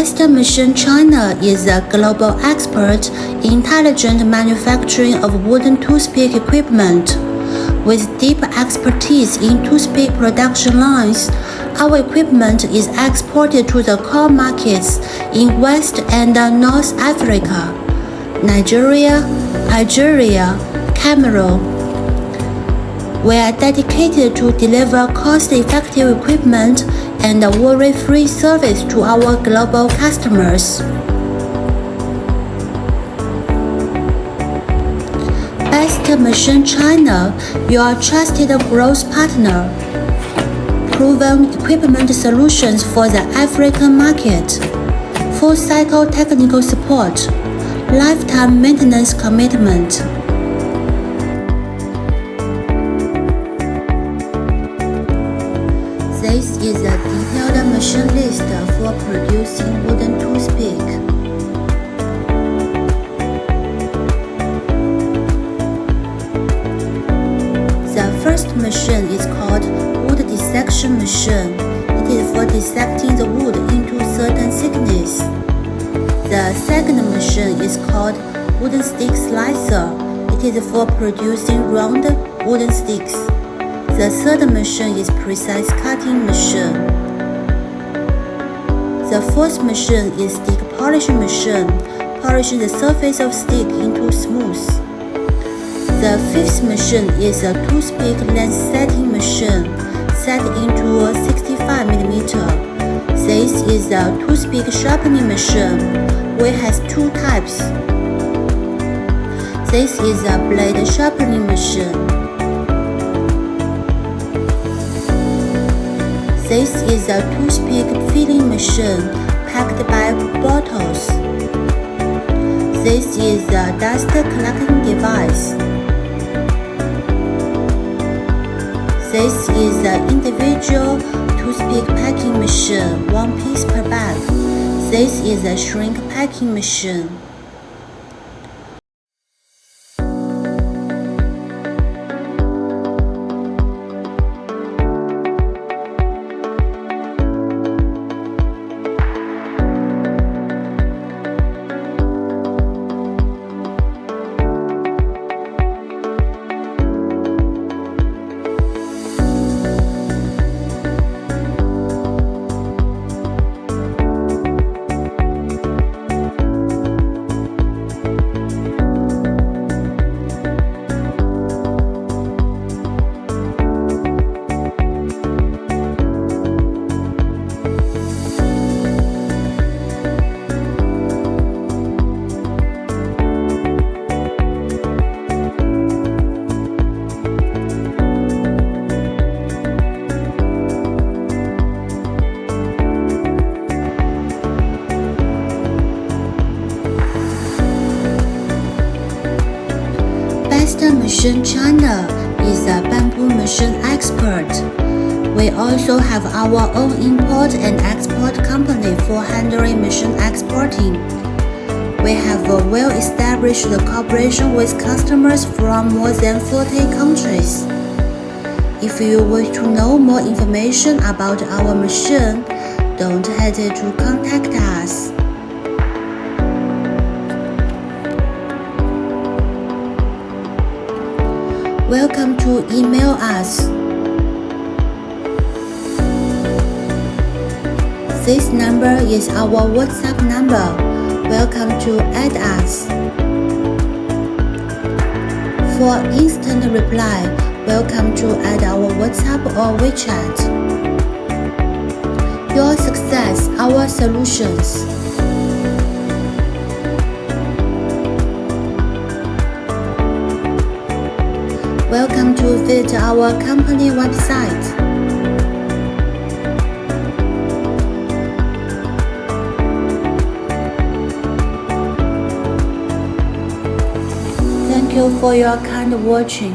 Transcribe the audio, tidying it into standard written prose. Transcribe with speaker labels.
Speaker 1: BESTA Machine China is a global expert in intelligent manufacturing of wooden toothpick equipment. With deep expertise in toothpick production lines, our equipment is exported to the core markets in West and North Africa, Nigeria, Algeria, Cameroon. We are dedicated to deliver cost-effective equipment and a worry-free service to our global customers. BESTA Machine China, your trusted growth partner. Proven equipment solutions for the African market. Full-cycle technical support. Lifetime maintenance commitment. This is a detailed machine list for producing wooden toothpick. The first machine is called wood dissection machine. It is for dissecting the wood into certain thickness. The second machine is called wooden stick slicer. It is for producing round wooden sticks. The third machine is precise cutting machine. The fourth machine is stick polishing machine, polishing the surface of stick into smooth. The fifth machine is a toothpick length setting machine, set into 65 mm. This is a toothpick sharpening machine, which has two types. This is a blade sharpening machine. This is a toothpick filling machine packed by bottles. This is a dust collecting device. This is an individual toothpick packing machine, one piece per bag. This is a shrink packing machine. BESTA Machine China is a bamboo machine expert. We also have our own import and export company for handling machine exporting. We have a well-established cooperation with customers from more than 40 countries. If you wish to know more information about our machine, don't hesitate to contact us. Welcome to email us. This number is our WhatsApp number. Welcome to add us. For instant reply, welcome to add our WhatsApp or WeChat. Your success, our solutions. Welcome to visit our company website. Thank you for your kind watching.